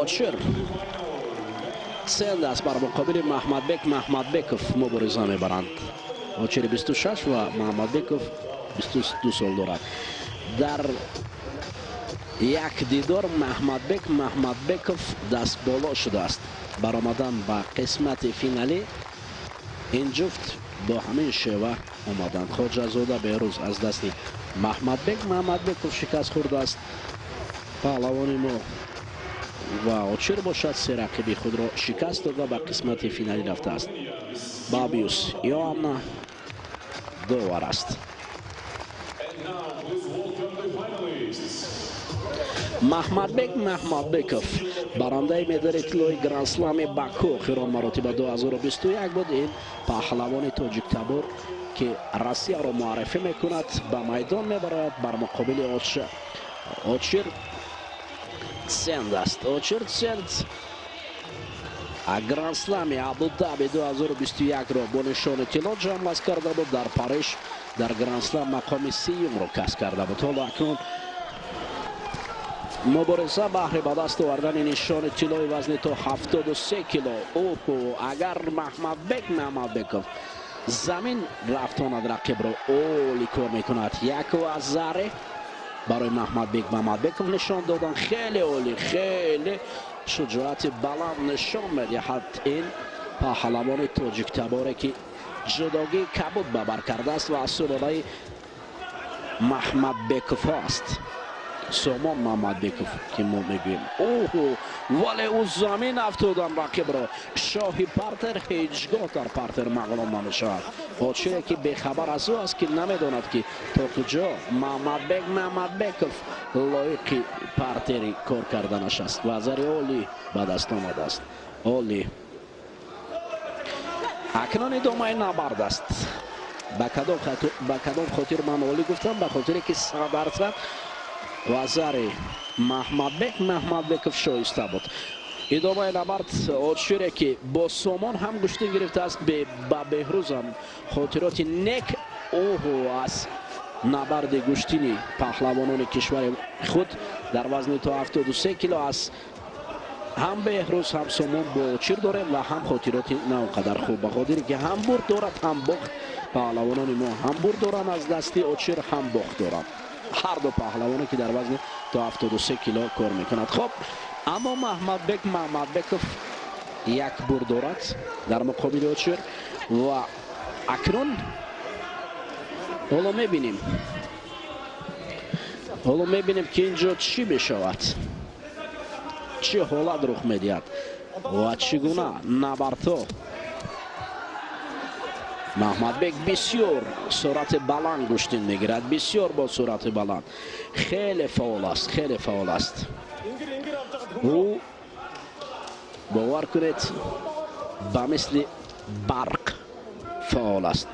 очир сен аст бар муқобили Маҳмадбеков мубориза мебаранд. очири 26 ва Маҳмадбеков 22 сол дорад. дар як дидор Маҳмадбеков даст боло шудааст баромадан ба қисмати финалӣ. ин ҷуфт бо ҳамин шева омаданд. хоҷазода беҳрӯз аз дасти Маҳмадбеков шикаст хӯрдааст. паҳлавони мо ва очир бошад се рақиби худро шикаст дода ба қисмати финалӣ рафтааст. Бабиус Иоанна довар аст. Маҳмадбеков барандаи медали тиллои гранд-слами Баку охирон маротиба 2021 буд. ин паҳлавони тоҷиктабор ки Россияро муаррифӣ мекунад ба майдон мебарад бар муқобили очир сенд аст. очир сенд гранд-слами Абу-Даби 2021-ро бо нишони тилло ҷамъбаст карда буд. дар Париж дар гранд-слам мақоми сеюмро касб карда буд. ҳоло акнун мубориза баҳри ба даст овардани нишони тиллои вазни то 73 кило. агар Маҳмадбеков замин рафтонад рақибро оли кор мекунад. як ва заре барои Маҳмадбеков нишон додан. хеле оли, хеле шуҷоати баланд нишон медиҳад ин паҳлавони тоҷиктаборе ки ҷудогии кабуд ба бар кардааст ва аз сулолаи Маҳмадбеков аст. Сомон Маҳмадбеков ки мо мегӯем вале ӯ замин афтодан рақибро. шоҳи партер ҳеҷгоҳ дар партер мағлум намешавад. очире ки бехабар аз ӯ аст ки намедонад ки то куҷо Маҳмадбеков лоиқи партери кор карданаш аст. вазари оли ба даст омадааст. оли акнун идомаи набард аст. ба кадом хотир ман оли гуфтам? ба хотире ки 100% вазари Маҳмадбеков шоиста буд. идомаи набард очире ки бо Сомон ҳам гуштин гирифтааст. ба беҳрӯзам хотироти нек аз набарди гуштини паҳлавонони кишвари худ дар вазни то 73 кило аст. ҳам беҳрӯз ҳам Сомон бо очир дорем ва ҳам хотироти на он қадар хуб. ба хотире ки ҳам бурд дорад ҳам бохт. паҳлавонони мо ҳам бурд доранд аз дасти очир ҳам бохт доранд. ҳар ду паҳлавоне ки дар вазни то 73 кило кор мекунад. хоб аммо Маҳмадбеков як бурд дорад дар муқобили очир ва акнун ҳоло мебинем ки инҷо чӣ мешавад, чӣ ҳолат рух медиҳад ва чӣ гуна набардҳо. Маҳмадбек бисёр сурати баланд гуштин мегирад. бисёр бо сурати баланд. хеле фаъол аст. ӯ бовар кунед ба мисли барқ фаъол аст.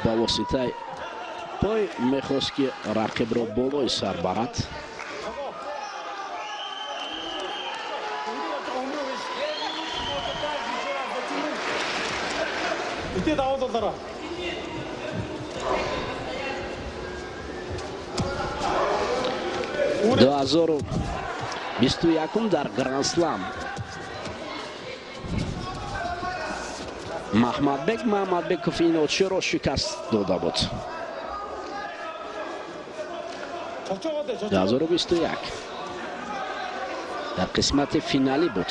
ба воситаи пой мехост ки рақибро болои сар барад. До 2021 дар гранд-слам Маҳмадбеков ин очиро шикаст дода буд. 2021 дар қисмати финалӣ буд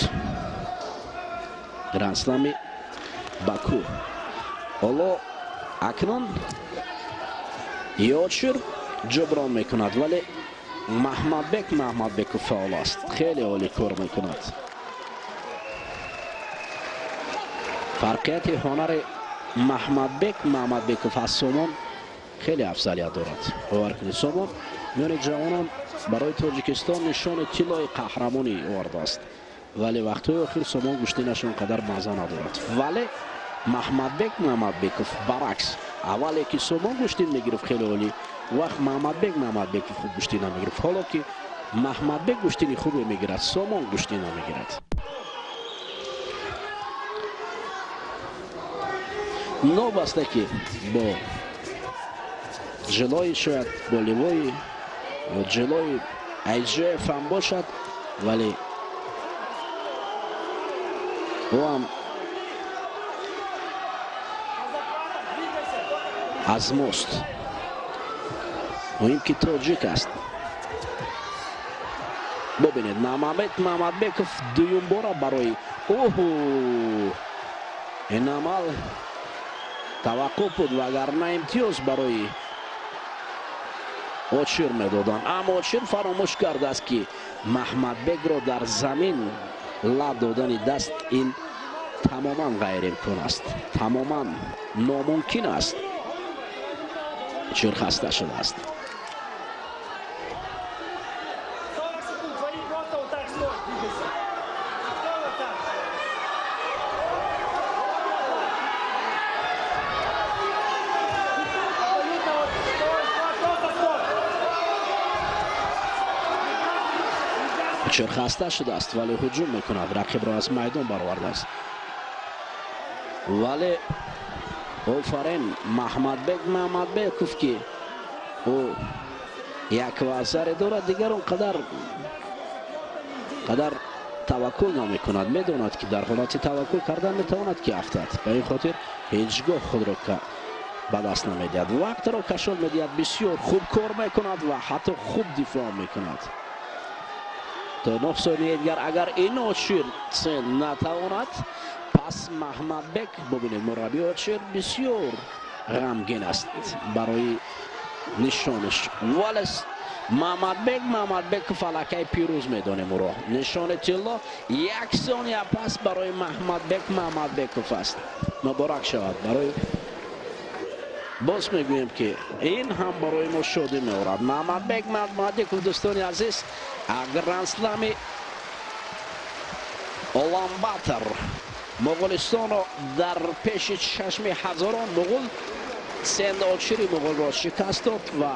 гранд-слами Баку. ҳоло акнун очир ҷуброн мекунад вале Маҳмадбеков фаъол аст. хеле оли кор мекунад. фарқияти ҳонари Маҳмадбеков аз Сомон хеле афзалият дорад. бовар кунед Сомон миёни ҷавонон барои Тоҷикистон нишони тиллои қаҳрамонӣ овардааст. вале вақтҳои охир Сомон гуштинаш он қадар маза надорад. вале Маҳмадбеков баръакс. аввале ки Сомон гуштин мегирифт хеле оли, вақт Маҳмадбеков хуб гуштин намегирифт. ҳоло ки Маҳмадбек гуштини хубе мегирад, Сомон гуштин намегирад. новаста ки бо ҷилои шояд бо ливои ҷилои айҷоев ҳам бошад, вале ӯ ҳам аз мост. муҳим ки тоҷик аст. бубинед Маҳмадбек Маҳмадбеков дуюм бора барои ин амал таваққуф буд, вагарна имтиёз барои Очир медоданд. Аммо Очир фаромӯш кардааст ки Маҳмадбекро дар замин лаб додани даст ин тамоман ғайримкун аст, тамоман номумкин аст. Очир хаста шудааст. Очир хаста шудааст, вале ҳуҷум мекунад, рақибро аз майдон баровардааст. вале офарин Маҳмадбек Маҳмадбеков ки ӯ як вазаре дорад, дигар он қадар таваккул намекунад. медонад ки дар ҳолати таваккул кардан метавонад ки афтад. ба ин хотир ҳеҷ гоҳ худро ба даст намедиҳад. вақтро кашон медиҳад, бисёр хуб кор мекунад ва ҳатто хуб дифоъ мекунад. то 9 сонияи дигар агар ин Очир натавонад, пас Маҳмадбек, бубинед мураббии Очир бисёр ғамгин аст барои нишонаш. вале Маҳмадбеков аллакай пирӯз медонем ӯро. нишони тилло 1 сония пас барои Маҳмадбеков аст. муборак шавад барои боз мегӯем ки ин ҳам барои мо шодӣ меорад. Маҳмадбеков, дӯстони азиз, гранд-слами Улан-Батор Моғолистонро дар пеши чашми ҳазорон муғул Сенди Очири муғулро шикаст дод ва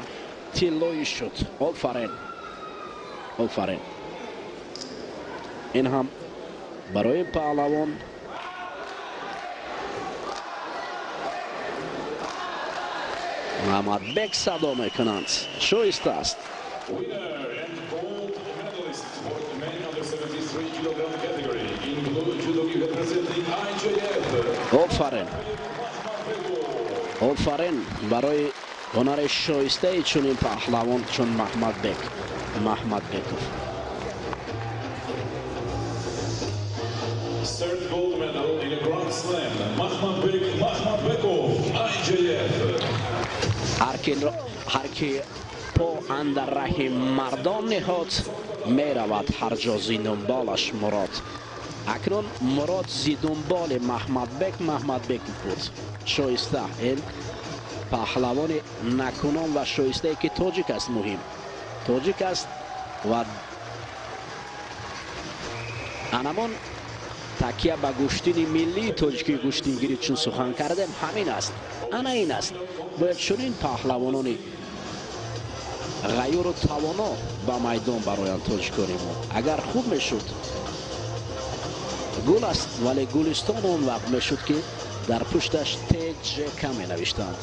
тиллоӣ шуд. офарин. ин ҳам барои паҳлавон Маҳмадбек садо мекунанд. шоиста аст. офарин барои ҳунари шоистаи чунин паҳлавон чун Маҳмадбеков. Third gold medal in a Grand Slam, Makhmadbekov, IJF. ҳар ки по андар раҳи мардон ниҳод, меравад ҳар ҷо зидунболаш Мурод. акнун Мурод зидунболи Маҳмадбеков буд. шоиста ин паҳлавони накунон ва шоистае ки тоҷик аст. муҳим тоҷик аст ва анамон такя ба гӯштини миллии тоҷикӣ гӯштингирӣ чун сухан кардем, ҳамин аст. ана ин аст. бояд чунин паҳлавонони ғайёру тавоно ба майдон бароянд тоҷикони мо. агар хуб мешуд, гул аст, вале гулистон он вақт мешуд ки дар пушташ ТЖК менавиштанд.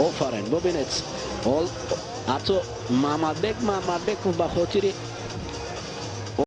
офарин. бубинед ҳатто Маҳмадбеков ба хотири